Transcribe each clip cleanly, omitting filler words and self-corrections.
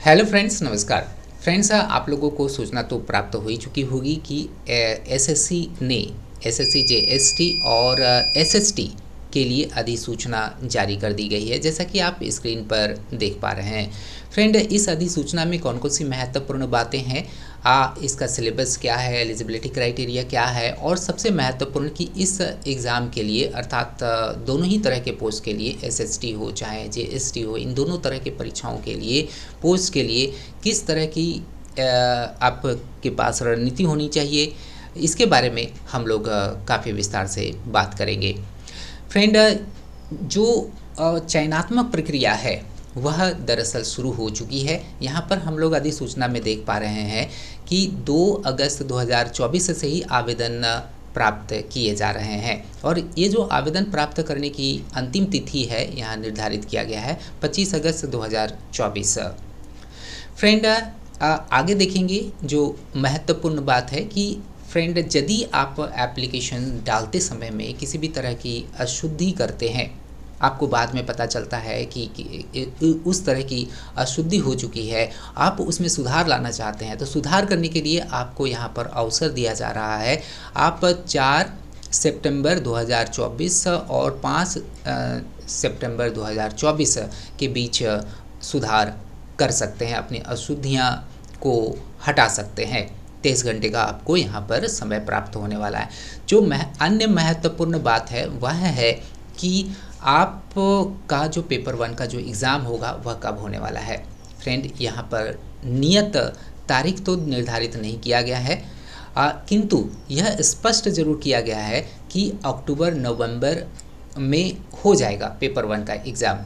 Hello friends, नमस्कार। Friends, आप लोगों को सूचना तो प्राप्त हो ही चुकी होगी कि एसएससी ने एसएससी जेएसटी और एसएसटी के लिए अधिसूचना जारी कर दी गई है, जैसा कि आप स्क्रीन पर देख पा रहे हैं। फ्रेंड, इस अधिसूचना में कौन कौन सी महत्वपूर्ण बातें हैं, इसका सिलेबस क्या है, एलिजिबिलिटी क्राइटेरिया क्या है, और सबसे महत्वपूर्ण कि इस एग्ज़ाम के लिए अर्थात दोनों ही तरह के पोस्ट के लिए, एसएसटी हो चाहे जेएसटी हो, इन दोनों तरह की परीक्षाओं के लिए, पोस्ट के लिए किस तरह की आपके पास रणनीति होनी चाहिए, इसके बारे में हम लोग काफ़ी विस्तार से बात करेंगे। फ्रेंड, जो चयनात्मक प्रक्रिया है वह दरअसल शुरू हो चुकी है। यहाँ पर हम लोग अधिसूचना में देख पा रहे हैं कि 2 अगस्त 2024 से ही आवेदन प्राप्त किए जा रहे हैं, और ये जो आवेदन प्राप्त करने की अंतिम तिथि है यहाँ निर्धारित किया गया है 25 अगस्त 2024। फ्रेंड, आगे देखेंगे जो महत्वपूर्ण बात है कि फ्रेंड, यदि आप एप्लीकेशन डालते समय में किसी भी तरह की अशुद्धि करते हैं, आपको बाद में पता चलता है कि उस तरह की अशुद्धि हो चुकी है, आप उसमें सुधार लाना चाहते हैं, तो सुधार करने के लिए आपको यहाँ पर अवसर दिया जा रहा है। आप 4 सितंबर 2024 और 5 सितंबर 2024 के बीच सुधार कर सकते हैं, अपनी अशुद्धियाँ को हटा सकते हैं। 23 घंटे का आपको यहाँ पर समय प्राप्त होने वाला है। जो अन्य महत्वपूर्ण बात है वह है कि आपका जो पेपर 1 का जो एग्ज़ाम होगा वह कब होने वाला है। फ्रेंड, यहाँ पर नियत तारीख तो निर्धारित नहीं किया गया है, किंतु यह स्पष्ट जरूर किया गया है कि अक्टूबर नवंबर में हो जाएगा पेपर 1 का एग्ज़ाम।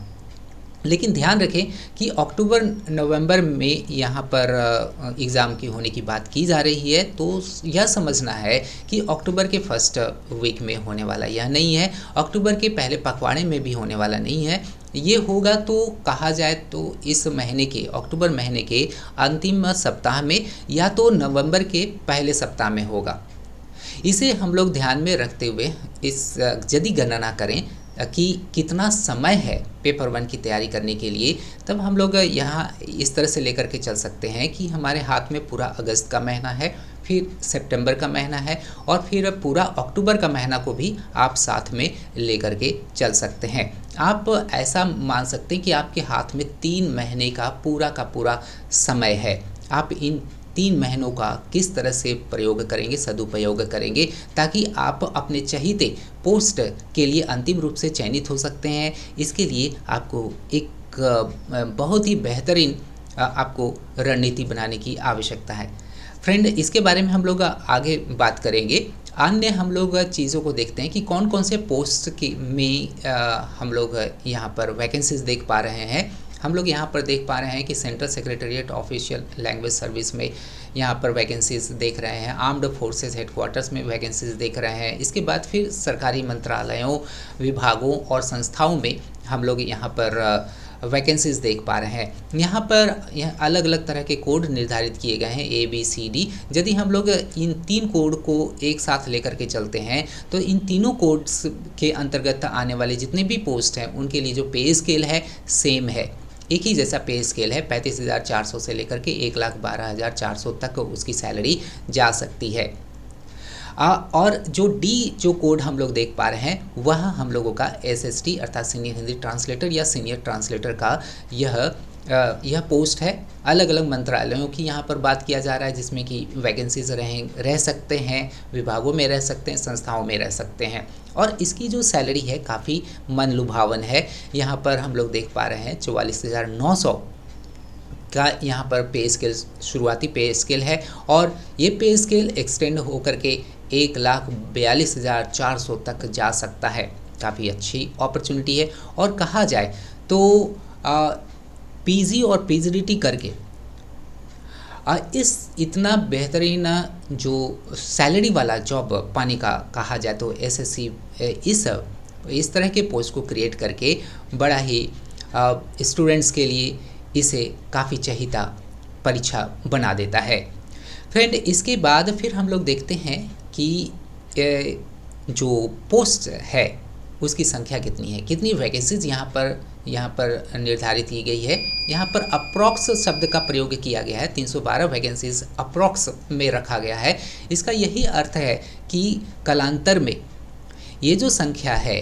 लेकिन ध्यान रखें कि अक्टूबर नवंबर में यहाँ पर एग्ज़ाम की होने की बात की जा रही है, तो यह समझना है कि अक्टूबर के फर्स्ट वीक में होने वाला यह नहीं है, अक्टूबर के पहले पखवाड़े में भी होने वाला नहीं है। ये होगा तो कहा जाए तो इस महीने के, अक्टूबर महीने के अंतिम सप्ताह में या तो नवंबर के पहले सप्ताह में होगा। इसे हम लोग ध्यान में रखते हुए यदि गणना करें कि कितना समय है पेपर 1 की तैयारी करने के लिए, तब हम लोग यहाँ इस तरह से लेकर के चल सकते हैं कि हमारे हाथ में पूरा अगस्त का महीना है, फिर सितंबर का महीना है, और फिर पूरा अक्टूबर का महीना को भी आप साथ में लेकर के चल सकते हैं। आप ऐसा मान सकते हैं कि आपके हाथ में 3 महीने का पूरा समय है। आप इन 3 महीनों का किस तरह से प्रयोग करेंगे, सदुपयोग करेंगे, ताकि आप अपने चहीते पोस्ट के लिए अंतिम रूप से चयनित हो सकते हैं। इसके लिए आपको एक बहुत ही बेहतरीन आपको रणनीति बनाने की आवश्यकता है। फ्रेंड, इसके बारे में हम लोग आगे बात करेंगे। अन्य हम लोग चीज़ों को देखते हैं कि कौन कौन से पोस्ट में हम लोग यहाँ पर वैकेंसीज देख पा रहे हैं। हम लोग यहाँ पर देख पा रहे हैं कि central secretariat official language service में यहाँ पर वैकेंसीज देख रहे हैं, आर्म्ड फोर्सेस हेडक्वार्टर्स में वैकेंसीज देख रहे हैं। इसके बाद फिर सरकारी मंत्रालयों, विभागों और संस्थाओं में हम लोग यहाँ पर वैकेंसीज देख पा रहे हैं। यहाँ पर अलग अलग तरह के कोड निर्धारित किए गए हैं, ABCD। यदि हम लोग इन 3 कोड को एक साथ लेकर के चलते हैं तो इन तीनों कोड्स के अंतर्गत आने वाले जितने भी पोस्ट हैं उनके लिए जो पे स्केल है सेम है, एक ही जैसा पे स्केल है। 35,400 से लेकर के 1,12,400 तक उसकी सैलरी जा सकती है। और जो कोड हम लोग देख पा रहे हैं वह हम लोगों का SST अर्थात सीनियर हिंदी ट्रांसलेटर या सीनियर ट्रांसलेटर का यह पोस्ट है। अलग अलग मंत्रालयों की यहाँ पर बात किया जा रहा है, जिसमें कि वैकेंसीज रह सकते हैं, विभागों में रह सकते हैं, संस्थाओं में रह सकते हैं। और इसकी जो सैलरी है काफ़ी मन लुभावन है। यहाँ पर हम लोग देख पा रहे हैं 44,900 का यहाँ पर पे स्केल, शुरुआती पे स्केल है, और ये पे स्केल एक्सटेंड होकर के 1,42,400 तक जा सकता है। काफ़ी अच्छी अपॉर्चुनिटी है। और कहा जाए तो PG और PGDT करके इस इतना बेहतरीन जो सैलरी वाला जॉब पाने का कहा जाए तो SSC इस तरह के पोस्ट को क्रिएट करके बड़ा ही स्टूडेंट्स के लिए इसे काफ़ी चहीता परीक्षा बना देता है। फ्रेंड, इसके बाद फिर हम लोग देखते हैं कि जो पोस्ट है उसकी संख्या कितनी है, कितनी वैकेंसीज यहाँ पर यहाँ पर निर्धारित की गई है। यहाँ पर अप्रॉक्स शब्द का प्रयोग किया गया है, 312 वैकेंसीज अप्रॉक्स में रखा गया है। इसका यही अर्थ है कि कालांतर में ये जो संख्या है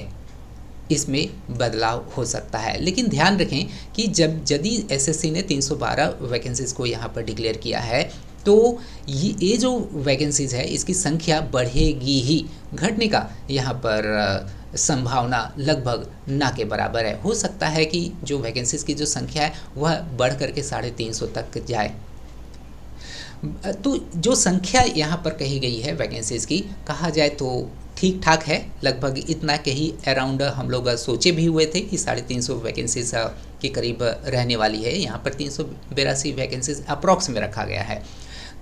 इसमें बदलाव हो सकता है। लेकिन ध्यान रखें कि यदि एसएससी ने 312 वैकेंसीज को यहाँ पर डिक्लेयर किया है तो ये जो वैकेंसीज है इसकी संख्या बढ़ेगी ही, घटने का यहाँ पर संभावना लगभग ना के बराबर है। हो सकता है कि जो वैकेंसीज की जो संख्या है वह बढ़ करके 350 तक जाए। तो जो संख्या यहाँ पर कही गई है वैकेंसीज की, कहा जाए तो ठीक ठाक है, लगभग इतना के ही अराउंड हम लोग सोचे भी हुए थे कि 350 वैकेंसीज के करीब रहने वाली है। यहाँ पर 382 वैकेंसीज अप्रॉक्स में रखा गया है।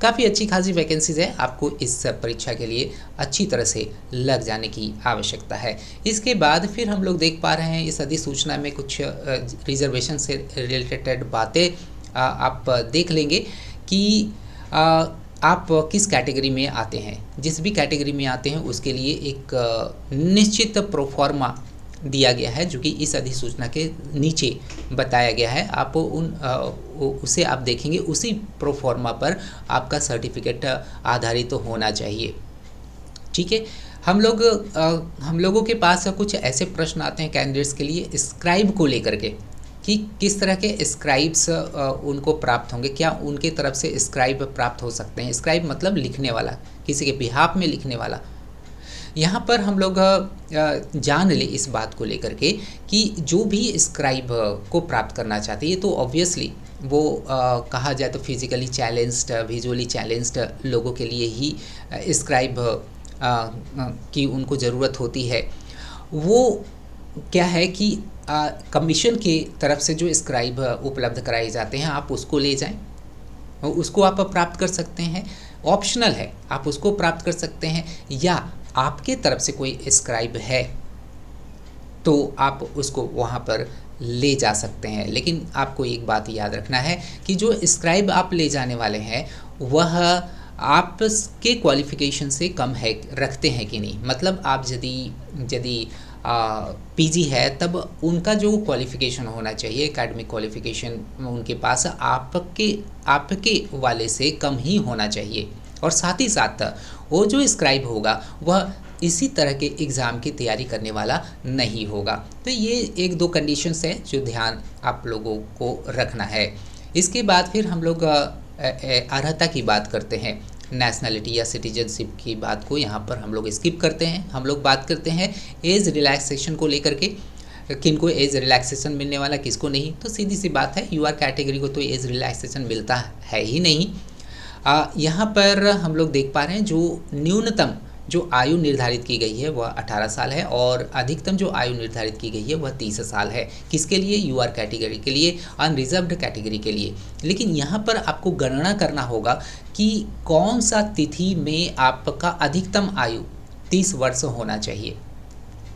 काफ़ी अच्छी खासी वैकेंसीज है, आपको इस परीक्षा के लिए अच्छी तरह से लग जाने की आवश्यकता है। इसके बाद फिर हम लोग देख पा रहे हैं इस अधिसूचना में कुछ रिजर्वेशन से रिलेटेड बातें आप देख लेंगे कि आप किस कैटेगरी में आते हैं। जिस भी कैटेगरी में आते हैं उसके लिए एक निश्चित प्रोफार्मा दिया गया है जो कि इस अधिसूचना के नीचे बताया गया है। आप उसे आप देखेंगे, उसी प्रोफार्मा पर आपका सर्टिफिकेट आधारित तो होना चाहिए। ठीक है, हम लोगों के पास कुछ ऐसे प्रश्न आते हैं कैंडिडेट्स के लिए स्क्राइब को लेकर के कि किस तरह के स्क्राइब्स उनको प्राप्त होंगे, क्या उनके तरफ से स्क्राइब प्राप्त हो सकते हैं। स्क्राइब मतलब लिखने वाला, किसी के बिहाफ में लिखने वाला। यहाँ पर हम लोग जान ले इस बात को लेकर के कि जो भी स्क्राइब को प्राप्त करना चाहते हैं तो ऑब्वियसली वो कहा जाए तो फिजिकली चैलेंज्ड, विजुअली चैलेंज्ड लोगों के लिए ही स्क्राइब की उनको ज़रूरत होती है। वो क्या है कि कमीशन की तरफ से जो स्क्राइब उपलब्ध कराए जाते हैं आप उसको ले जाएं, उसको आप प्राप्त कर सकते हैं। ऑप्शनल है, आप उसको प्राप्त कर सकते हैं, या आपके तरफ से कोई स्क्राइब है तो आप उसको वहाँ पर ले जा सकते हैं। लेकिन आपको एक बात याद रखना है कि जो स्क्राइब आप ले जाने वाले हैं वह आपके क्वालिफ़िकेशन से कम है, रखते हैं कि नहीं। मतलब आप यदि पीजी है तब उनका जो क्वालिफ़िकेशन होना चाहिए, एकेडमिक क्वालिफ़िकेशन उनके पास आपके वाले से कम ही होना चाहिए। और साथ ही साथ वो जो स्क्राइब होगा वह इसी तरह के एग्ज़ाम की तैयारी करने वाला नहीं होगा। तो ये 1-2 कंडीशंस है जो ध्यान आप लोगों को रखना है। इसके बाद फिर हम लोग अर्हता की बात करते हैं, नेशनलिटी या सिटीजनशिप की बात को यहाँ पर हम लोग स्किप करते हैं। हम लोग बात करते हैं एज रिलैक्सेशन को लेकर के, किनको एज रिलैक्सेशन मिलने वाला, किसको नहीं। तो सीधी सी बात है, यूआर कैटेगरी को तो एज रिलैक्सेशन मिलता है ही नहीं। यहाँ पर हम लोग देख पा रहे हैं जो न्यूनतम जो आयु निर्धारित की गई है वह 18 साल है और अधिकतम जो आयु निर्धारित की गई है वह 30 साल है। किसके लिए? यूआर कैटेगरी के लिए, अनरिजर्व्ड कैटेगरी के लिए। लेकिन यहाँ पर आपको गणना करना होगा कि कौन सा तिथि में आपका अधिकतम आयु 30 वर्ष होना चाहिए।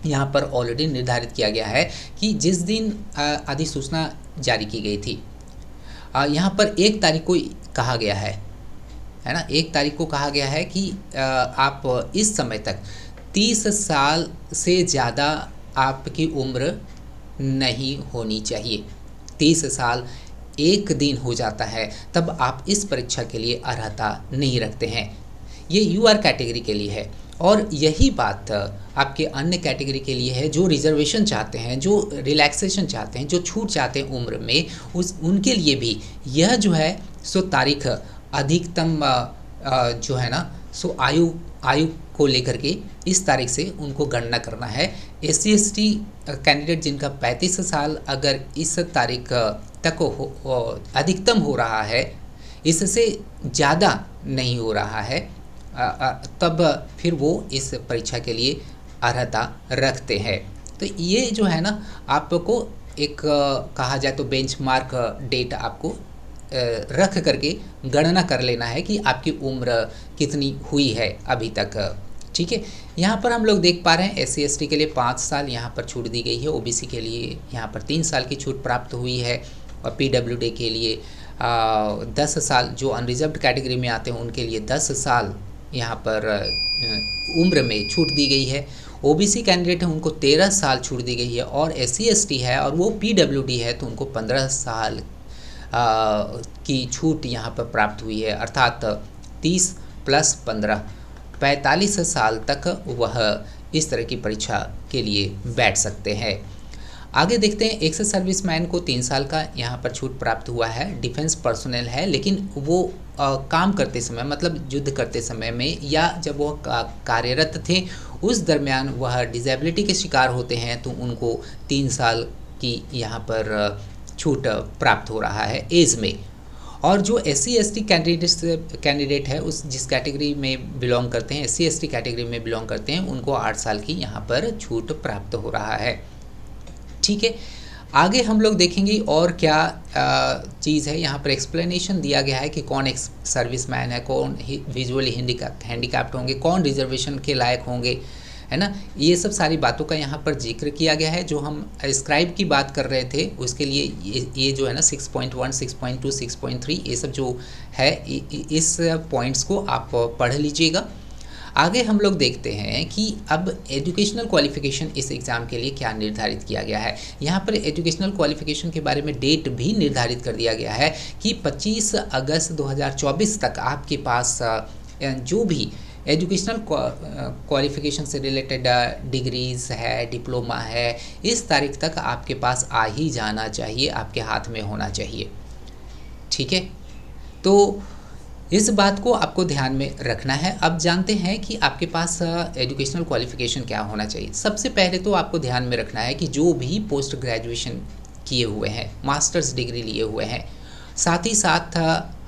यहाँ पर ऑलरेडी निर्धारित किया गया है कि जिस दिन अधिसूचना जारी की गई थी, यहाँ पर 1 तारीख को कहा गया है ना, 1 तारीख को कहा गया है कि आप इस समय तक 30 साल से ज़्यादा आपकी उम्र नहीं होनी चाहिए। 30 साल 1 दिन हो जाता है तब आप इस परीक्षा के लिए अर्हता नहीं रखते हैं। ये यूआर कैटेगरी के लिए है। और यही बात आपके अन्य कैटेगरी के लिए है जो रिजर्वेशन चाहते हैं, जो रिलैक्सेशन चाहते हैं, जो छूट चाहते हैं उम्र में, उनके लिए भी यह जो है सो तारीख अधिकतम जो है ना सो आयु को लेकर के इस तारीख से उनको गणना करना है। SC ST कैंडिडेट जिनका 35 साल अगर इस तारीख तक अधिकतम हो रहा है, इससे ज़्यादा नहीं हो रहा है, तब फिर वो इस परीक्षा के लिए अर्हता रखते हैं। तो ये जो है ना आपको एक कहा जाए तो बेंचमार्क डेट आपको रख करके गणना कर लेना है कि आपकी उम्र कितनी हुई है अभी तक। ठीक है, यहाँ पर हम लोग देख पा रहे हैं SC ST के लिए 5 साल यहाँ पर छूट दी गई है, OBC के लिए यहाँ पर 3 साल की छूट प्राप्त हुई है और PWD के लिए 10 साल, जो अनरिजर्व्ड कैटेगरी में आते हैं उनके लिए 10 साल यहाँ पर उम्र में छूट दी गई है। ओबीसी कैंडिडेट है उनको 13 साल छूट दी गई है, और SC ST है और वो PWD है तो उनको 15 साल की छूट यहाँ पर प्राप्त हुई है, अर्थात 30 + 15 45 साल तक वह इस तरह की परीक्षा के लिए बैठ सकते हैं। आगे देखते हैं, एक्स सर्विसमैन को 3 साल का यहाँ पर छूट प्राप्त हुआ है। डिफेंस पर्सनल है, लेकिन वो काम करते समय, मतलब युद्ध करते समय में या जब वो कार्यरत थे उस दरमियान वह डिसेबिलिटी के शिकार होते हैं तो उनको 3 साल की यहाँ पर छूट प्राप्त हो रहा है एज में। और जो SC ST कैंडिडेट है, उस जिस कैटेगरी में बिलोंग करते हैं, SC ST कैटेगरी में बिलोंग करते हैं, उनको 8 साल की यहाँ पर छूट प्राप्त हो रहा है। ठीक है, आगे हम लोग देखेंगे और क्या चीज़ है। यहाँ पर एक्सप्लेनेशन दिया गया है कि कौन एक्स सर्विसमैन है, कौन विजुअली हैंडीकैप्ड होंगे, कौन रिजर्वेशन के लायक होंगे, है ना। ये सब सारी बातों का यहाँ पर जिक्र किया गया है। जो हम स्क्राइब की बात कर रहे थे उसके लिए ये जो है ना 6.1, 6.2, 6.3 ये सब जो है इस पॉइंट्स को आप पढ़ लीजिएगा। आगे हम लोग देखते हैं कि अब एजुकेशनल क्वालिफ़िकेशन इस एग्ज़ाम के लिए क्या निर्धारित किया गया है। यहाँ पर एजुकेशनल क्वालिफ़िकेशन के बारे में डेट भी निर्धारित कर दिया गया है कि 25 अगस्त 2024 तक आपके पास जो भी एजुकेशनल क्वालिफ़िकेशन से रिलेटेड डिग्रीज़ है, डिप्लोमा है, इस तारीख तक आपके पास आ ही जाना चाहिए, आपके हाथ में होना चाहिए। ठीक है, तो इस बात को आपको ध्यान में रखना है। अब जानते हैं कि आपके पास एजुकेशनल क्वालिफ़िकेशन क्या होना चाहिए। सबसे पहले तो आपको ध्यान में रखना है कि जो भी पोस्ट ग्रेजुएशन किए हुए हैं, मास्टर्स डिग्री लिए हुए हैं, साथ ही साथ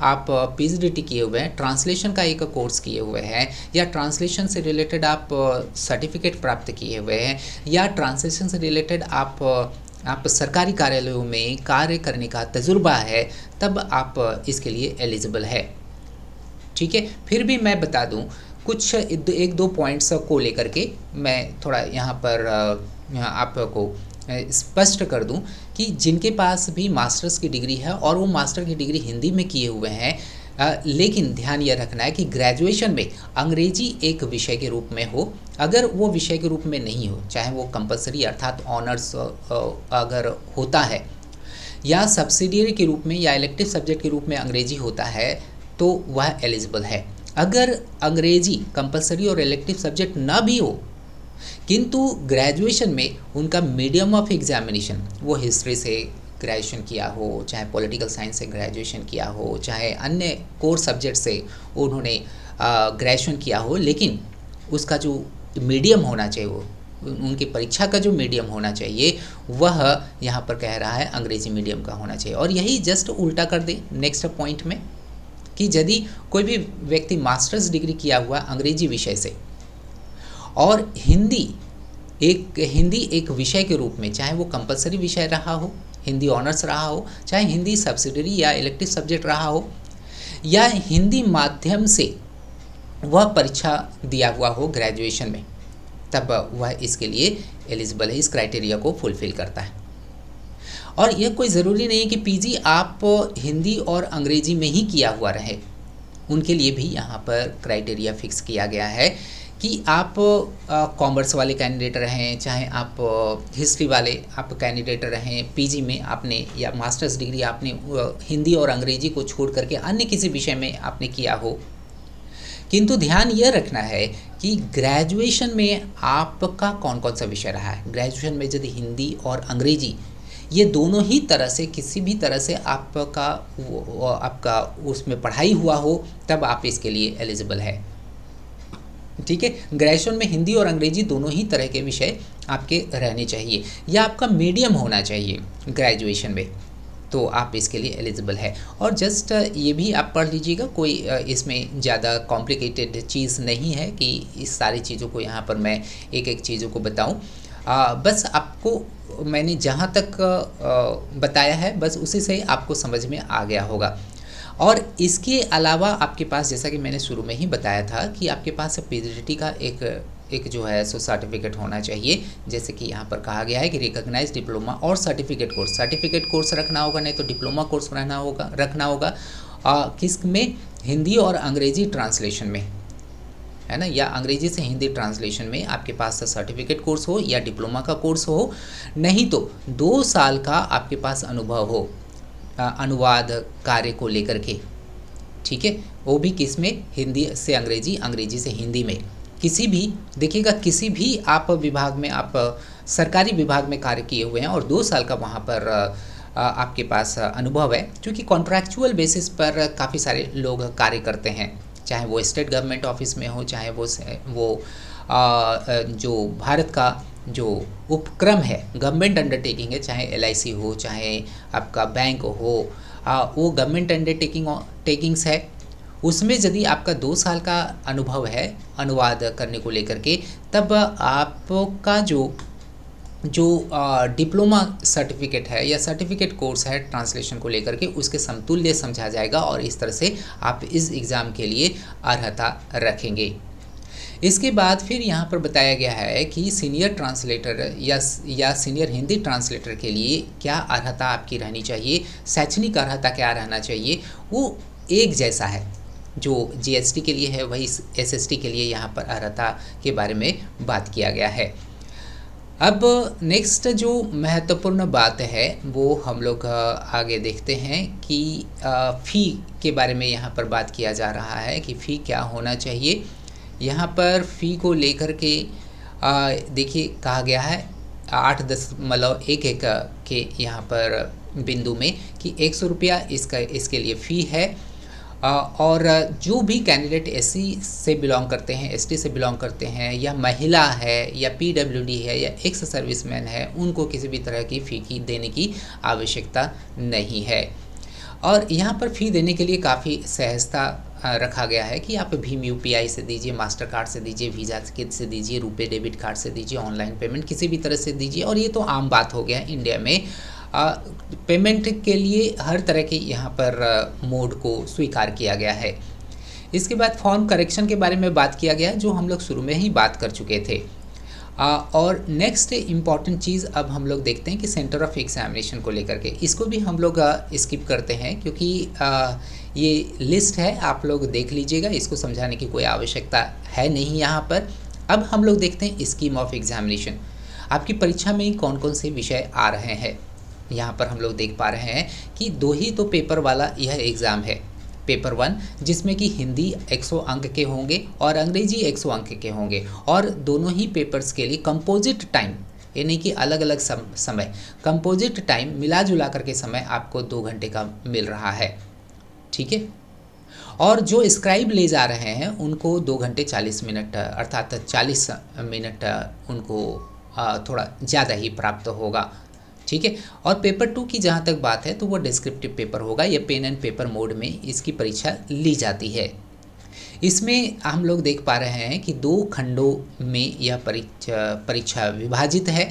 आप PhD किए हुए हैं, ट्रांसलेशन का एक कोर्स किए हुए हैं, या ट्रांसलेशन से रिलेटेड आप सर्टिफिकेट प्राप्त किए हुए हैं, या ट्रांसलेशन से रिलेटेड आप सरकारी कार्यालयों में कार्य करने का तजुर्बा है, तब आप इसके लिए एलिजिबल है। ठीक है, फिर भी मैं बता दूं कुछ 1-2 पॉइंट्स को लेकर के मैं थोड़ा यहाँ पर आपको स्पष्ट कर दूं कि जिनके पास भी मास्टर्स की डिग्री है और वो मास्टर की डिग्री हिंदी में किए हुए हैं, लेकिन ध्यान यह रखना है कि ग्रेजुएशन में अंग्रेजी एक विषय के रूप में हो। अगर वो विषय के रूप में नहीं हो, चाहे वो कंपलसरी अर्थात ऑनर्स अगर होता है, या सब्सिडियरी के रूप में या इलेक्टिव सब्जेक्ट के रूप में अंग्रेजी होता है, तो वह एलिजिबल है। अगर अंग्रेजी कंपलसरी और इलेक्टिव सब्जेक्ट ना भी हो, किंतु ग्रेजुएशन में उनका मीडियम ऑफ एग्जामिनेशन वो हिस्ट्री से ग्रेजुएशन किया हो, चाहे पॉलिटिकल साइंस से ग्रेजुएशन किया हो, चाहे अन्य कोर सब्जेक्ट से उन्होंने ग्रेजुएशन किया हो, लेकिन उसका जो मीडियम होना चाहिए, वो उनकी परीक्षा का जो मीडियम होना चाहिए वह यहाँ पर कह रहा है अंग्रेजी मीडियम का होना चाहिए। और यही जस्ट उल्टा कर दे नेक्स्ट पॉइंट में कि यदि कोई भी व्यक्ति मास्टर्स डिग्री किया हुआ अंग्रेजी विषय से और हिंदी एक विषय के रूप में, चाहे वो कंपलसरी विषय रहा हो, हिंदी ऑनर्स रहा हो, चाहे हिंदी सब्सिडियरी या इलेक्टिव सब्जेक्ट रहा हो, या हिंदी माध्यम से वह परीक्षा दिया हुआ हो ग्रेजुएशन में, तब वह इसके लिए एलिजिबल है, इस क्राइटेरिया को फुलफ़िल करता है। और यह कोई ज़रूरी नहीं है कि PG आप हिंदी और अंग्रेजी में ही किया हुआ रहे, उनके लिए भी यहाँ पर क्राइटेरिया फिक्स किया गया है कि आप कॉमर्स वाले कैंडिडेट रहें, चाहे आप हिस्ट्री वाले आप कैंडिडेट रहें, PG में आपने या मास्टर्स डिग्री आपने हिंदी और अंग्रेजी को छोड़ करके अन्य किसी विषय में आपने किया हो, किंतु ध्यान यह रखना है कि ग्रेजुएशन में आपका कौन कौन सा विषय रहा है। ग्रेजुएशन में यदि हिंदी और अंग्रेजी ये दोनों ही तरह से किसी भी तरह से आपका उसमें पढ़ाई हुआ हो, तब आप इसके लिए एलिजिबल है। ठीक है, ग्रेजुएशन में हिंदी और अंग्रेजी दोनों ही तरह के विषय आपके रहने चाहिए, या आपका मीडियम होना चाहिए ग्रेजुएशन में, तो आप इसके लिए एलिजिबल है। और जस्ट ये भी आप पढ़ लीजिएगा, कोई इसमें ज़्यादा कॉम्प्लिकेटेड चीज़ नहीं है कि इस सारी चीज़ों को यहाँ पर मैं एक एक चीज़ों को बताऊँ। बस आपको मैंने जहाँ तक बताया है बस उसी से आपको समझ में आ गया होगा। और इसके अलावा आपके पास, जैसा कि मैंने शुरू में ही बताया था, कि आपके पास PhD का एक जो है सो सर्टिफिकेट होना चाहिए। जैसे कि यहाँ पर कहा गया है कि रिकॉग्नाइज डिप्लोमा और सर्टिफिकेट कोर्स रखना होगा, नहीं तो डिप्लोमा कोर्स रखना होगा किस में, हिंदी और अंग्रेजी ट्रांसलेशन में। है ना, या अंग्रेजी से हिंदी ट्रांसलेशन में आपके पास सर्टिफिकेट कोर्स हो या डिप्लोमा का कोर्स हो, नहीं तो 2 साल का आपके पास अनुभव हो अनुवाद कार्य को लेकर के, ठीक है। वो भी किस में, हिंदी से अंग्रेजी, अंग्रेजी से हिंदी में। किसी भी देखिएगा, किसी भी आप विभाग में, आप सरकारी विभाग में कार्य किए हुए हैं और 2 साल का वहाँ पर आपके पास अनुभव है, क्योंकि कॉन्ट्रैक्चुअल बेसिस पर काफ़ी सारे लोग कार्य करते हैं, चाहे वो स्टेट गवर्नमेंट ऑफिस में हो, चाहे वो जो भारत का जो उपक्रम है, गवर्नमेंट अंडरटेकिंग है, चाहे LIC हो, चाहे आपका बैंक हो, वो गवर्नमेंट अंडरटेकिंग्स है, उसमें यदि आपका 2 साल का अनुभव है अनुवाद करने को लेकर के, तब आपका जो डिप्लोमा सर्टिफिकेट है या सर्टिफिकेट कोर्स है ट्रांसलेशन को लेकर के, उसके समतुल्य समझा जाएगा और इस तरह से आप इस एग्ज़ाम के लिए अर्हता रखेंगे। इसके बाद फिर यहाँ पर बताया गया है कि सीनियर ट्रांसलेटर या सीनियर हिंदी ट्रांसलेटर के लिए क्या अर्हता आपकी रहनी चाहिए, शैक्षणिक अर्हता क्या रहना चाहिए, वो एक जैसा है। जो GST के लिए है वही SST के लिए यहाँ पर अर्हता के बारे में बात किया गया है। अब नेक्स्ट जो महत्वपूर्ण बात है वो हम लोग आगे देखते हैं कि फ़ी के बारे में यहाँ पर बात किया जा रहा है कि फ़ी क्या होना चाहिए। यहाँ पर फ़ी को लेकर के देखिए कहा गया है 8.11 के यहाँ पर बिंदु में कि 100 रुपया इसके लिए फ़ी है। और जो भी कैंडिडेट SC से बिलोंग करते हैं, ST से बिलोंग करते हैं, या महिला है, या PWD है, या एक्स सर्विसमैन है, उनको किसी भी तरह की फ़ी की देने की आवश्यकता नहीं है। और यहाँ पर फ़ी देने के लिए काफ़ी सहजता रखा गया है कि आप भीम UPI से दीजिए, मास्टर कार्ड से दीजिए, वीज़ा से दीजिए, रुपे डेबिट कार्ड से दीजिए, ऑनलाइन पेमेंट किसी भी तरह से दीजिए। और ये तो आम बात हो गया है इंडिया में। पेमेंट के लिए हर तरह के यहाँ पर मोड को स्वीकार किया गया है। इसके बाद फॉर्म करेक्शन के बारे में बात किया गया, जो हम लोग शुरू में ही बात कर चुके थे। और नेक्स्ट इम्पॉर्टेंट चीज़ अब हम लोग देखते हैं कि सेंटर ऑफ एग्जामिनेशन को लेकर के, इसको भी हम लोग स्किप करते हैं क्योंकि ये लिस्ट है, आप लोग देख लीजिएगा, इसको समझाने की कोई आवश्यकता है नहीं यहाँ पर। अब हम लोग देखते हैं स्कीम ऑफ एग्जामिनेशन, आपकी परीक्षा में कौन कौन से विषय आ रहे हैं। यहाँ पर हम लोग देख पा रहे हैं कि 2 ही तो पेपर वाला यह एग्ज़ाम है। पेपर 1 जिसमें कि हिंदी 100 अंक के होंगे और अंग्रेजी 100 अंक के होंगे, और दोनों ही पेपर्स के लिए कंपोजिट टाइम, यानी कि अलग अलग समय, कंपोजिट टाइम मिला जुला करके समय आपको 2 घंटे का मिल रहा है, ठीक है। और जो स्क्राइब ले जा रहे हैं उनको 2 घंटे 40 मिनट अर्थात 40 मिनट उनको थोड़ा ज़्यादा ही प्राप्त होगा, ठीक है। और पेपर 2 की जहाँ तक बात है तो वो डिस्क्रिप्टिव पेपर होगा, या पेन एंड पेपर मोड में इसकी परीक्षा ली जाती है। इसमें हम लोग देख पा रहे हैं कि 2 खंडों में यह परीक्षा विभाजित है।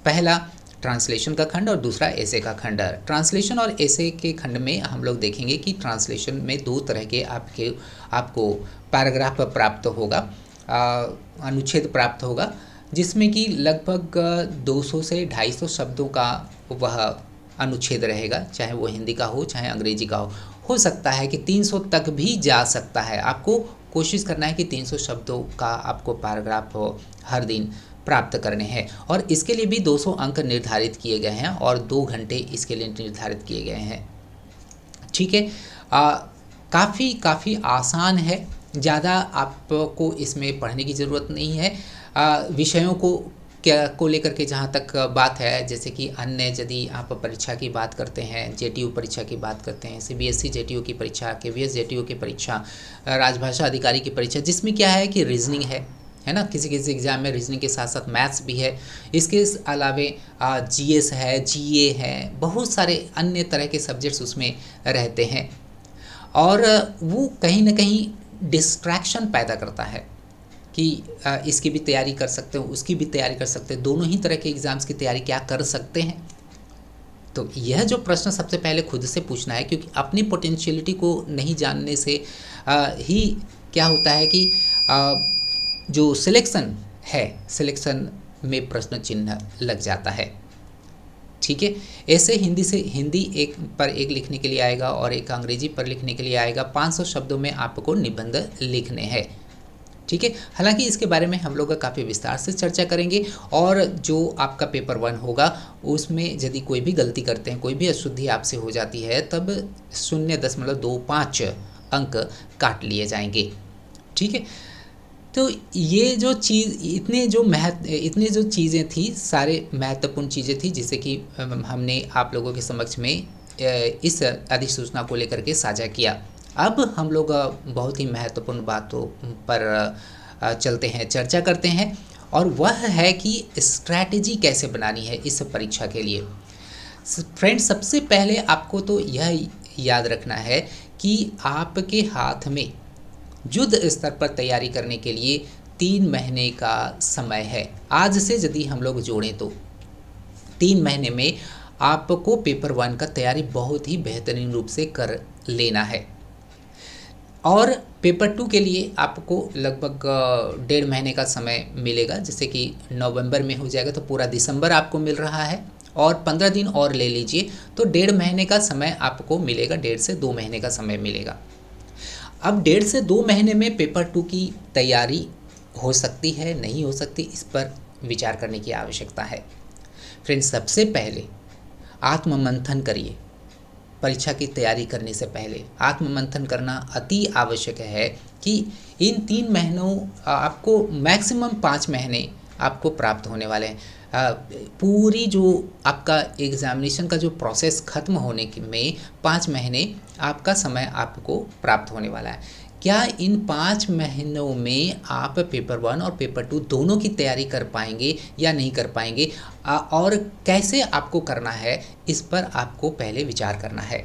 पहला ट्रांसलेशन का खंड और दूसरा ऐसे का खंड। ट्रांसलेशन और ऐसे के खंड में हम लोग देखेंगे कि ट्रांसलेशन में 2 तरह के आपको पैराग्राफ प्राप्त होगा, अनुच्छेद प्राप्त होगा, जिसमें कि लगभग 200 से 250 शब्दों का वह अनुच्छेद रहेगा, चाहे वो हिंदी का हो चाहे अंग्रेजी का हो सकता है कि 300 तक भी जा सकता है। आपको कोशिश करना है कि 300 शब्दों का आपको पैराग्राफ हर दिन प्राप्त करने हैं, और इसके लिए भी 200 अंक निर्धारित किए गए हैं और 2 घंटे इसके लिए निर्धारित किए गए हैं, ठीक है। काफ़ी आसान है, ज़्यादा आपको इसमें पढ़ने की ज़रूरत नहीं है। विषयों को लेकर के जहाँ तक बात है, जैसे कि अन्य यदि आप परीक्षा की बात करते हैं, JTU परीक्षा की बात करते हैं, CBSE JTU की परीक्षा, KVS JTU की परीक्षा, राजभाषा अधिकारी की परीक्षा, जिसमें क्या है कि रीजनिंग है ना, किसी एग्ज़ाम में रीजनिंग के साथ साथ मैथ्स भी है। इसके अलावे GS है, GA है, बहुत सारे अन्य तरह के सब्जेक्ट्स उसमें रहते हैं, और वो कहीं ना कहीं डिस्ट्रैक्शन पैदा करता है कि इसकी भी तैयारी कर सकते हो, उसकी भी तैयारी कर सकते हैं, दोनों ही तरह के एग्ज़ाम्स की तैयारी क्या कर सकते हैं। तो यह जो प्रश्न सबसे पहले खुद से पूछना है, क्योंकि अपनी पोटेंशियलिटी को नहीं जानने से ही क्या होता है कि जो सिलेक्शन है, सिलेक्शन में प्रश्न चिन्ह लग जाता है, ठीक है। ऐसे हिंदी एक पर एक लिखने के लिए आएगा और एक अंग्रेजी पर लिखने के लिए आएगा। 500 शब्दों में आपको निबंध लिखने हैं, ठीक है। हालांकि इसके बारे में हम लोग काफ़ी विस्तार से चर्चा करेंगे, और जो आपका पेपर 1 होगा उसमें यदि कोई भी गलती करते हैं, कोई भी अशुद्धि आपसे हो जाती है, तब 0.25 अंक काट लिए जाएंगे। ठीक है। तो ये जो चीज़ इतने जो चीज़ें थी, सारे महत्वपूर्ण चीज़ें थी जिसे कि हमने आप लोगों के समक्ष में इस अधिसूचना को लेकर के साझा किया। अब हम लोग बहुत ही महत्वपूर्ण बातों पर चलते हैं, चर्चा करते हैं, और वह है कि स्ट्रैटेजी कैसे बनानी है इस परीक्षा के लिए। फ्रेंड्स, सबसे पहले आपको तो यह याद रखना है कि आपके हाथ में युद्ध स्तर पर तैयारी करने के लिए 3 महीने का समय है। आज से यदि हम लोग जोड़ें तो 3 महीने में आपको पेपर 1 का तैयारी बहुत ही बेहतरीन रूप से कर लेना है, और पेपर 2 के लिए आपको लगभग 1.5 महीने का समय मिलेगा। जैसे कि नवंबर में हो जाएगा तो पूरा दिसंबर आपको मिल रहा है, और 15 दिन और ले लीजिए तो 1.5 महीने का समय आपको मिलेगा, 1.5 से 2 महीने का समय मिलेगा। अब 1.5 से 2 महीने में पेपर 2 की तैयारी हो सकती है, नहीं हो सकती, इस पर विचार करने की आवश्यकता है। फ्रेंड्स, सबसे पहले आत्ममंथन करिए। परीक्षा की तैयारी करने से पहले आत्ममंथन करना अति आवश्यक है कि इन 3 महीनों आपको मैक्सिमम 5 महीने आपको प्राप्त होने वाले हैं। पूरी जो आपका एग्जामिनेशन का जो प्रोसेस ख़त्म होने में 5 महीने आपका समय आपको प्राप्त होने वाला है। क्या इन 5 महीनों में आप पेपर 1 और पेपर 2 दोनों की तैयारी कर पाएंगे या नहीं कर पाएंगे, और कैसे आपको करना है, इस पर आपको पहले विचार करना है।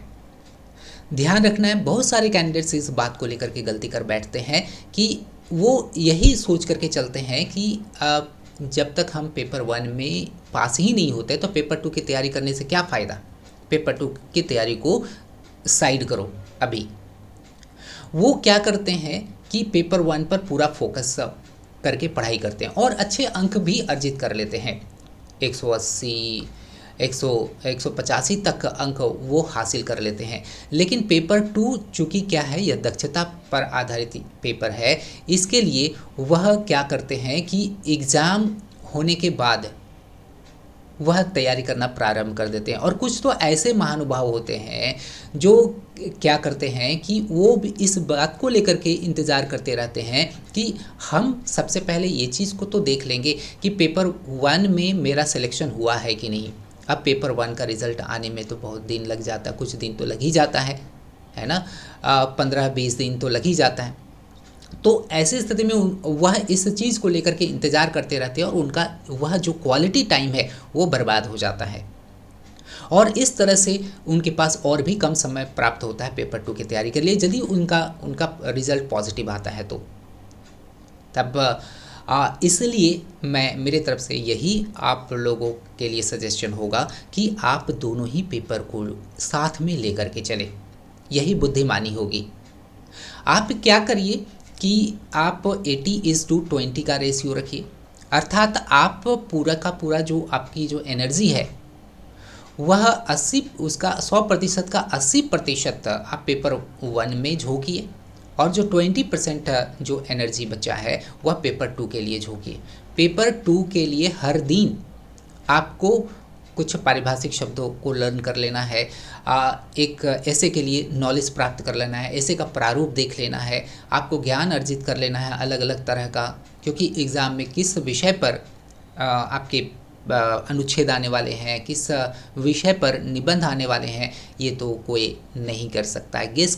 ध्यान रखना है, बहुत सारे कैंडिडेट्स इस बात को लेकर के गलती कर बैठते हैं कि वो यही सोच करके चलते हैं कि जब तक हम पेपर 1 में पास ही नहीं होते तो पेपर 2 की तैयारी करने से क्या फ़ायदा। पेपर 2 की तैयारी को साइड करो अभी। वो क्या करते हैं कि पेपर 1 पर पूरा फोकस करके पढ़ाई करते हैं और अच्छे अंक भी अर्जित कर लेते हैं। 180, 185 तक अंक वो हासिल कर लेते हैं। लेकिन पेपर 2 चूँकि क्या है, यह दक्षता पर आधारित पेपर है, इसके लिए वह क्या करते हैं कि एग्ज़ाम होने के बाद वह तैयारी करना प्रारंभ कर देते हैं। और कुछ तो ऐसे महानुभाव होते हैं जो क्या करते हैं कि वो भी इस बात को लेकर के इंतज़ार करते रहते हैं कि हम सबसे पहले ये चीज़ को तो देख लेंगे कि पेपर 1 में मेरा सिलेक्शन हुआ है कि नहीं। अब पेपर 1 का रिज़ल्ट आने में तो बहुत दिन लग जाता है, कुछ दिन तो लग ही जाता है ना, 15-20 दिन तो लग ही जाता है। तो ऐसी स्थिति में वह इस चीज़ को लेकर के इंतज़ार करते रहते हैं और उनका वह जो क्वालिटी टाइम है वो बर्बाद हो जाता है, और इस तरह से उनके पास और भी कम समय प्राप्त होता है पेपर 2 की तैयारी के लिए, यदि उनका रिज़ल्ट पॉजिटिव आता है तो। तब इसलिए मेरे तरफ से यही आप लोगों के लिए सजेशन होगा कि आप दोनों ही पेपर को साथ में लेकर के चलें, यही बुद्धिमानी होगी। आप क्या करिए कि आप 80:20 का रेशियो रखिए, अर्थात आप पूरा का पूरा जो आपकी जो एनर्जी है वह 100% का 80% आप पेपर 1 में झोंकिए, और जो 20% जो एनर्जी बचा है वह पेपर 2 के लिए झोंकिए। पेपर 2 के लिए हर दिन आपको कुछ पारिभाषिक शब्दों को लर्न कर लेना है, एक ऐसे के लिए नॉलेज प्राप्त कर लेना है, ऐसे का प्रारूप देख लेना है, आपको ज्ञान अर्जित कर लेना है अलग अलग तरह का, क्योंकि एग्ज़ाम में किस विषय पर आपके अनुच्छेद आने वाले हैं, किस विषय पर निबंध आने वाले हैं, ये तो कोई नहीं कर सकता है। गेस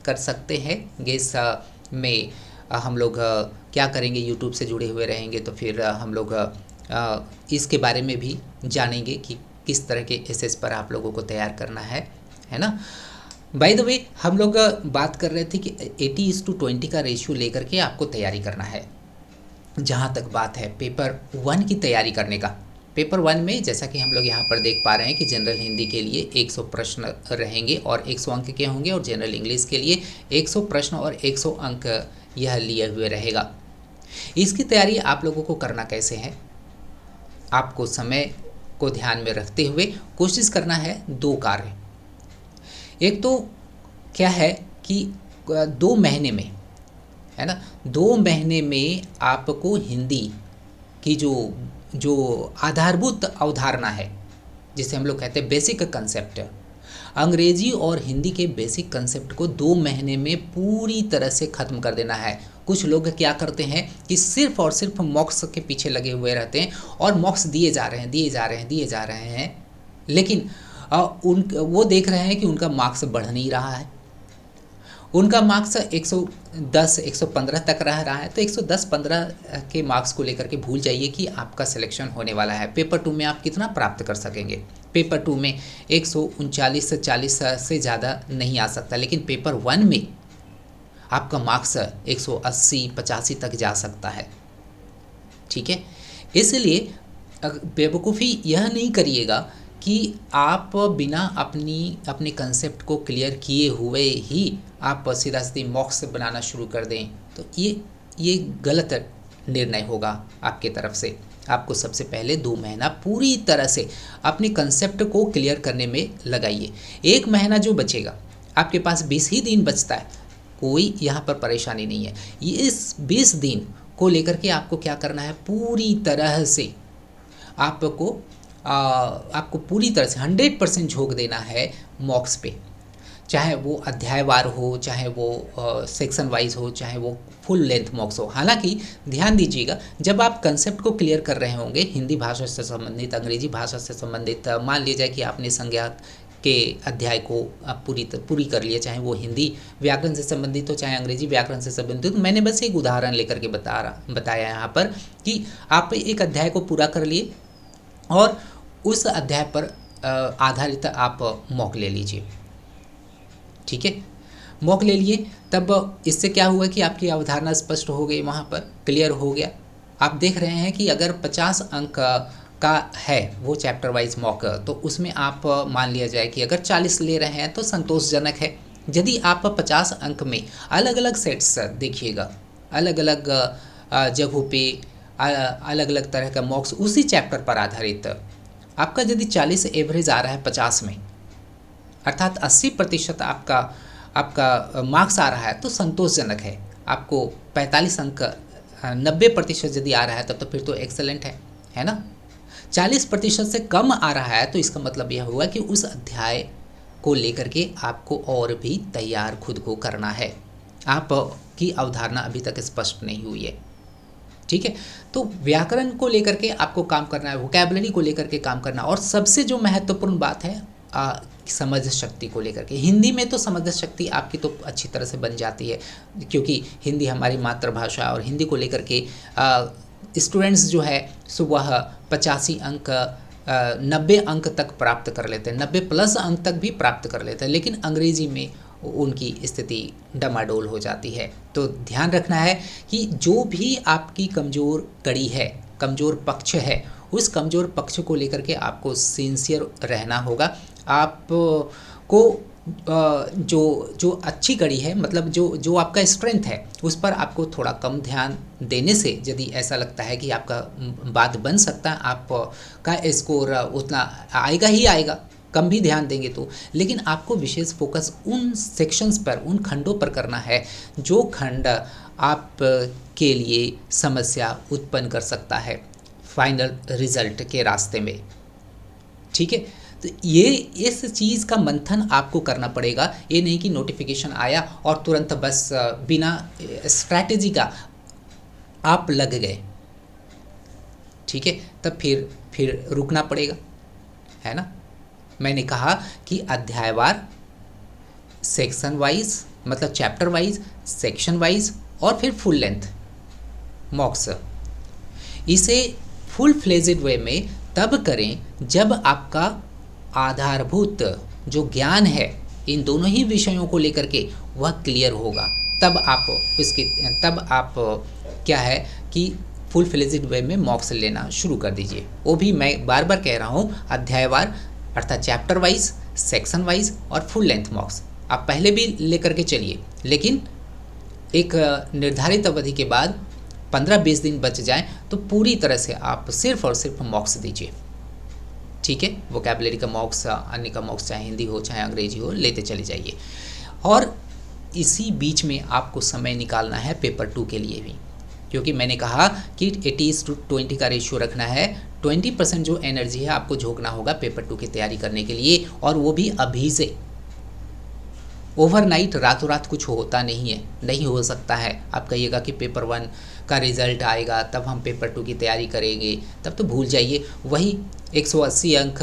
कर सकते हैं। गेस में हम लोग क्या करेंगे, यूट्यूब से जुड़े हुए रहेंगे तो फिर हम लोग इसके बारे में भी जानेंगे कि किस तरह के एसेस पर आप लोगों को तैयार करना है ना। बाय द वे, हम लोग बात कर रहे थे कि 80:20 का रेशियो लेकर के आपको तैयारी करना है। जहाँ तक बात है पेपर 1 की तैयारी करने का, पेपर 1 में जैसा कि हम लोग यहाँ पर देख पा रहे हैं कि जनरल हिंदी के लिए 100 प्रश्न रहेंगे और 100 अंक के होंगे, और जनरल इंग्लिश के लिए 100 प्रश्न और 100 अंक यह लिए हुए रहेगा। इसकी तैयारी आप लोगों को करना कैसे है, आपको समय को ध्यान में रखते हुए कोशिश करना है 2 कार्य। एक तो क्या है कि 2 महीने में है ना। 2 महीने में आपको हिंदी की जो जो आधारभूत अवधारणा है, जिसे हम लोग कहते हैं बेसिक कंसेप्ट, अंग्रेजी और हिंदी के बेसिक कंसेप्ट को 2 महीने में पूरी तरह से ख़त्म कर देना है। कुछ लोग क्या करते हैं कि सिर्फ और सिर्फ मॉक्स के पीछे लगे हुए रहते हैं और मॉक्स दिए जा रहे हैं, दिए जा रहे हैं, दिए जा रहे हैं, लेकिन वो देख रहे हैं कि उनका मार्क्स बढ़ नहीं रहा है। उनका मार्क्स 110 115 तक रह रहा है, तो 110-15 के मार्क्स को लेकर के भूल जाइए कि आपका सिलेक्शन होने वाला है। पेपर 2 में आप कितना प्राप्त कर सकेंगे? पेपर 2 में 139 से 40 से ज़्यादा नहीं आ सकता, लेकिन पेपर 1 में आपका मार्क्स 180-85 तक जा सकता है। ठीक है, इसलिए बेवकूफ़ी यह नहीं करिएगा कि आप बिना अपने कंसेप्ट को क्लियर किए हुए ही आप सीधा सीधी मॉक्स बनाना शुरू कर दें, तो ये गलत निर्णय होगा आपके तरफ से। आपको सबसे पहले 2 महीना पूरी तरह से अपने कंसेप्ट को क्लियर करने में लगाइए। 1 महीना जो बचेगा, आपके पास 20 ही दिन बचता है, कोई यहाँ पर परेशानी नहीं है। ये इस 20 दिन को लेकर के आपको क्या करना है, पूरी तरह से आपको पूरी तरह से 100% झोंक देना है मॉक्स पे, चाहे वो अध्यायवार हो, चाहे वो सेक्शन वाइज हो, चाहे वो फुल लेंथ मॉक्स हो। हालांकि ध्यान दीजिएगा, जब आप कंसेप्ट को क्लियर कर रहे होंगे, हिंदी भाषा से संबंधित, अंग्रेजी भाषा से संबंधित, मान लीजिए कि आपने संज्ञा के अध्याय को आप पूरी कर लिए, चाहे वो हिंदी व्याकरण से संबंधित हो, चाहे अंग्रेजी व्याकरण से संबंधित हो। मैंने बस एक उदाहरण लेकर के बताया यहाँ पर कि आप एक अध्याय को पूरा कर लिए और उस अध्याय पर आधारित आप मॉक ले लीजिए। ठीक है, मॉक ले लिए, तब इससे क्या हुआ कि आपकी अवधारणा स्पष्ट हो गई, वहाँ पर क्लियर हो गया। आप देख रहे हैं कि अगर 50 अंक का है वो चैप्टर वाइज मॉक, तो उसमें आप मान लिया जाए कि अगर 40 ले रहे हैं तो संतोषजनक है। यदि आप 50 अंक में अलग अलग सेट्स देखिएगा, अलग अलग जगहों पे अलग अलग तरह का मॉक्स उसी चैप्टर पर आधारित, आपका यदि 40 एवरेज आ रहा है 50 में, अर्थात 80% आपका मार्क्स आ रहा है, तो संतोषजनक है। आपको 45 अंक 90% यदि आ रहा है तब तो फिर तो एक्सेलेंट है ना। 40% से कम आ रहा है तो इसका मतलब यह हुआ कि उस अध्याय को लेकर के आपको और भी तैयार खुद को करना है। आपकी अवधारणा अभी तक स्पष्ट नहीं हुई है। ठीक है, तो व्याकरण को लेकर के आपको काम करना है, वोकैबुलरी को लेकर के काम करना, और सबसे जो महत्वपूर्ण बात है समझ शक्ति को लेकर के। हिंदी में तो समझ शक्ति आपकी तो अच्छी तरह से बन जाती है, क्योंकि हिंदी हमारी मातृभाषा, और हिंदी को लेकर के स्टूडेंट्स जो है सुबह 85 अंक 90 अंक तक प्राप्त कर लेते हैं, 90+ अंक तक भी प्राप्त कर लेते हैं, लेकिन अंग्रेजी में उनकी स्थिति डमाडोल हो जाती है। तो ध्यान रखना है कि जो भी आपकी कमज़ोर कड़ी है, कमज़ोर पक्ष है, उस कमज़ोर पक्ष को लेकर के आपको सिंसियर रहना होगा। आपको जो अच्छी कड़ी है, मतलब जो आपका स्ट्रेंथ है, उस पर आपको थोड़ा कम ध्यान देने से, यदि ऐसा लगता है कि आपका बात बन सकता है, आपका स्कोर उतना आएगा ही आएगा, कम भी ध्यान देंगे तो, लेकिन आपको विशेष फोकस उन सेक्शंस पर, उन खंडों पर करना है जो खंड आप के लिए समस्या उत्पन्न कर सकता है फाइनल रिजल्ट के रास्ते में। ठीक है, तो ये इस चीज़ का मंथन आपको करना पड़ेगा। ये नहीं कि नोटिफिकेशन आया और तुरंत बस बिना स्ट्रैटेजी का आप लग गए। ठीक है, तब फिर रुकना पड़ेगा, है ना। मैंने कहा कि अध्यायवार, सेक्शन वाइज, मतलब चैप्टर वाइज, सेक्शन वाइज, और फिर फुल लेंथ मॉक्स, इसे फुल फ्लेजेड वे में तब करें जब आपका आधारभूत जो ज्ञान है इन दोनों ही विषयों को लेकर के वह क्लियर होगा। तब आप क्या है कि फुल फ्लेजेड वे में मॉक्स लेना शुरू कर दीजिए। वो भी मैं बार बार कह रहा हूँ, अध्यायवार अर्थात चैप्टर वाइज, सेक्शन वाइज और फुल लेंथ मॉक्स आप पहले भी लेकर के चलिए, लेकिन एक निर्धारित अवधि के बाद 15-20 दिन बच जाएं तो पूरी तरह से आप सिर्फ और सिर्फ मॉक्स दीजिए। ठीक है, वोकैबुलरी का मॉक्स, अन्य का मॉक्स, चाहे हिंदी हो चाहे अंग्रेजी हो, लेते चले जाइए। और इसी बीच में आपको समय निकालना है पेपर 2 के लिए भी, क्योंकि मैंने कहा कि 80:20 का रेशियो रखना है। 20% जो एनर्जी है आपको झोंकना होगा पेपर 2 की तैयारी करने के लिए, और वो भी अभी से। ओवरनाइट रातों रात कुछ होता नहीं है, नहीं हो सकता है। आप कहिएगा कि पेपर 1 का रिज़ल्ट आएगा तब हम पेपर 2 की तैयारी करेंगे, तब तो भूल जाइए। वही 180 अंक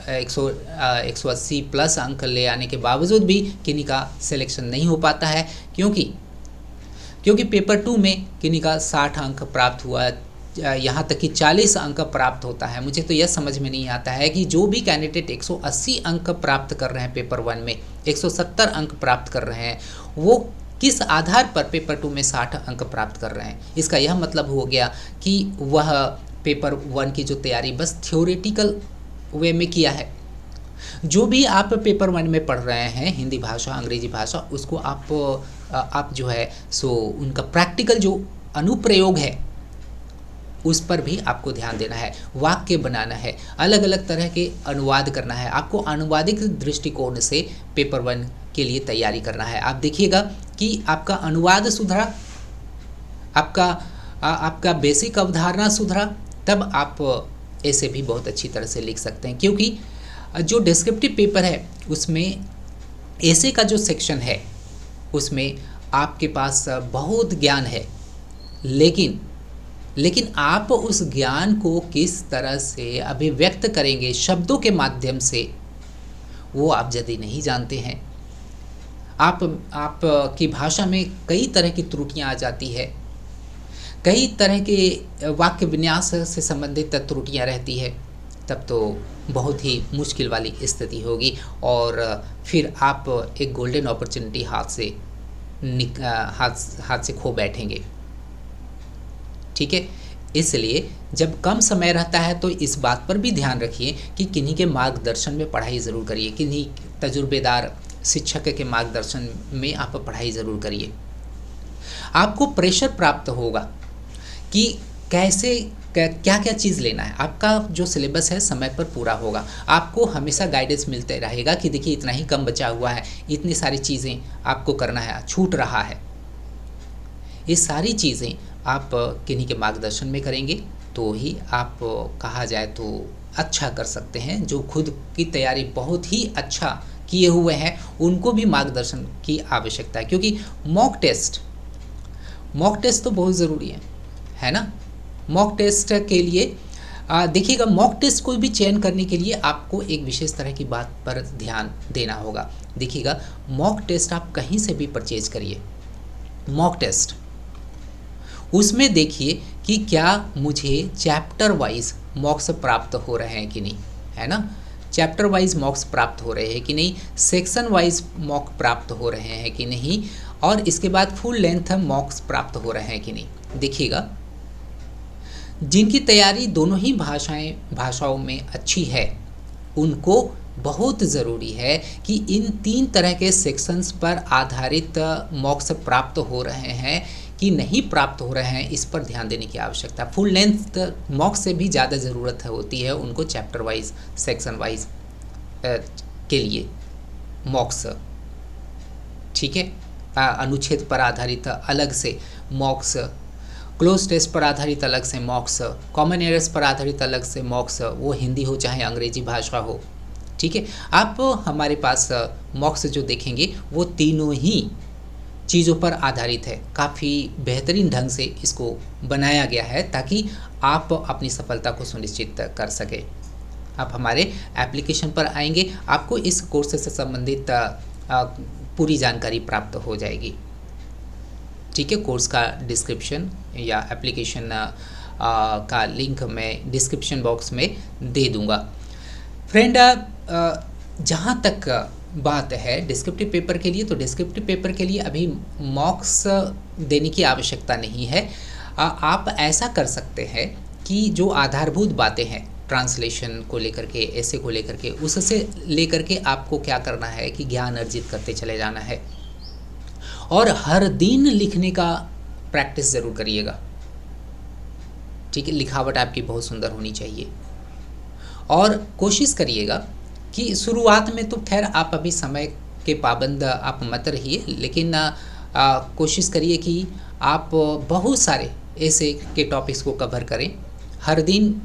180 प्लस अंक ले आने के बावजूद भी किन्हीं का सिलेक्शन नहीं हो पाता है, क्योंकि पेपर 2 में किन्हीं का 60 अंक प्राप्त हुआ, यहाँ तक कि 40 अंक प्राप्त होता है। मुझे तो यह समझ में नहीं आता है कि जो भी कैंडिडेट 180 अंक प्राप्त कर रहे हैं पेपर 1 में, 170 अंक प्राप्त कर रहे हैं, वो किस आधार पर पेपर 2 में 60 अंक प्राप्त कर रहे हैं। इसका यह मतलब हो गया कि वह पेपर 1 की जो तैयारी बस थ्योरेटिकल वे में किया है। जो भी आप पेपर 1 में पढ़ रहे हैं, हिंदी भाषा, अंग्रेजी भाषा, उसको आप जो है सो उनका प्रैक्टिकल जो अनुप्रयोग है उस पर भी आपको ध्यान देना है। वाक्य बनाना है, अलग अलग तरह के अनुवाद करना है। आपको अनुवादिक दृष्टिकोण से पेपर 1 के लिए तैयारी करना है। आप देखिएगा कि आपका अनुवाद सुधरा, आपका बेसिक अवधारणा सुधरा, तब आप ऐसे भी बहुत अच्छी तरह से लिख सकते हैं। क्योंकि जो डिस्क्रिप्टिव पेपर है उसमें ऐसे का जो सेक्शन है उसमें आपके पास बहुत ज्ञान है, लेकिन आप उस ज्ञान को किस तरह से अभिव्यक्त करेंगे शब्दों के माध्यम से, वो आप यदि नहीं जानते हैं, आप की भाषा में कई तरह की त्रुटियां आ जाती है, कई तरह के वाक्य विन्यास से संबंधित त्रुटियां रहती है, तब तो बहुत ही मुश्किल वाली स्थिति होगी और फिर आप एक गोल्डन अपॉर्चुनिटी हाथ से खो बैठेंगे। ठीक है, इसलिए जब कम समय रहता है तो इस बात पर भी ध्यान रखिए कि किन्हीं के मार्गदर्शन में पढ़ाई ज़रूर करिए, किन्हीं तजुर्बेदार शिक्षक के मार्गदर्शन में आप पढ़ाई ज़रूर करिए। आपको प्रेशर प्राप्त होगा कि कैसे क्या क्या चीज़ लेना है। आपका जो सिलेबस है समय पर पूरा होगा, आपको हमेशा गाइडेंस मिलते रहेगा कि देखिए इतना ही कम बचा हुआ है, इतनी सारी चीज़ें आपको करना है, छूट रहा है। ये सारी चीज़ें आप किन्हीं के मार्गदर्शन में करेंगे तो ही आप कहा जाए तो अच्छा कर सकते हैं। जो खुद की तैयारी बहुत ही अच्छा किए हुए हैं उनको भी मार्गदर्शन की आवश्यकता है, क्योंकि मॉक टेस्ट तो बहुत ज़रूरी है ना। मॉक टेस्ट के लिए देखिएगा, मॉक टेस्ट कोई भी चयन करने के लिए आपको एक विशेष तरह की बात पर ध्यान देना होगा। देखिएगा, मॉक टेस्ट आप कहीं से भी परचेज करिए, मॉक टेस्ट उसमें देखिए कि क्या मुझे चैप्टर वाइज मॉक्स प्राप्त हो रहे हैं कि नहीं, है ना। चैप्टर वाइज मॉक्स प्राप्त हो रहे हैं कि नहीं, सेक्शन वाइज मॉक प्राप्त हो रहे हैं कि नहीं, और इसके बाद फुल लेंथ मॉक्स प्राप्त हो रहे हैं कि नहीं। देखिएगा, जिनकी तैयारी दोनों ही भाषाओं में अच्छी है उनको बहुत ज़रूरी है कि इन 3 तरह के सेक्शंस पर आधारित मॉक्स प्राप्त हो रहे हैं कि नहीं प्राप्त हो रहे हैं, इस पर ध्यान देने की आवश्यकता। फुल लेंथ मॉक्स से भी ज़्यादा ज़रूरत होती है उनको चैप्टर वाइज, सेक्शन वाइज के लिए मॉक्स। ठीक है, अनुच्छेद पर आधारित अलग से मॉक्स, क्लोज टेस्ट पर आधारित अलग से मॉक्स, कॉमन एरर्स पर आधारित अलग से मॉक्स, वो हिंदी हो चाहे अंग्रेजी भाषा हो। ठीक है, आप हमारे पास मॉक्स जो देखेंगे वो तीनों ही चीज़ों पर आधारित है। काफ़ी बेहतरीन ढंग से इसको बनाया गया है ताकि आप अपनी सफलता को सुनिश्चित कर सके। आप हमारे एप्लीकेशन पर आएंगे, आपको इस कोर्स से संबंधित पूरी जानकारी प्राप्त हो जाएगी। ठीक है, कोर्स का डिस्क्रिप्शन या एप्लीकेशन का लिंक मैं डिस्क्रिप्शन बॉक्स में दे दूंगा। फ्रेंड, जहाँ तक बात है डिस्क्रिप्टिव पेपर के लिए, तो डिस्क्रिप्टिव पेपर के लिए अभी मॉक्स देने की आवश्यकता नहीं है। आप ऐसा कर सकते हैं कि जो आधारभूत बातें हैं ट्रांसलेशन को लेकर के, ऐसे को लेकर के, उससे लेकर के आपको क्या करना है कि ज्ञान अर्जित करते चले जाना है और हर दिन लिखने का प्रैक्टिस ज़रूर करिएगा। ठीक है, लिखावट आपकी बहुत सुंदर होनी चाहिए और कोशिश करिएगा कि शुरुआत में तो खैर आप अभी समय के पाबंद आप मत रहिए, लेकिन कोशिश करिए कि आप बहुत सारे ऐसे के टॉपिक्स को कवर करें। हर दिन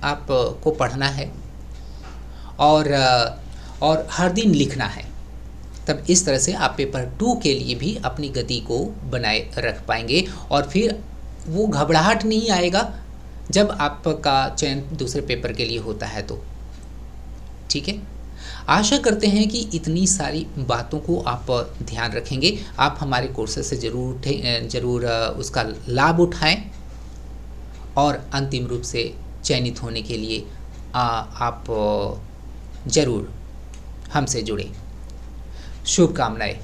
आप को पढ़ना है और हर दिन लिखना है। तब इस तरह से आप पेपर 2 के लिए भी अपनी गति को बनाए रख पाएंगे और फिर वो घबराहट नहीं आएगा जब आपका चयन दूसरे पेपर के लिए होता है तो। ठीक है, आशा करते हैं कि इतनी सारी बातों को आप ध्यान रखेंगे। आप हमारे कोर्सेज से ज़रूर उसका लाभ उठाएं और अंतिम रूप से चयनित होने के लिए आप ज़रूर हमसे जुड़ें। शुभकामनाएं।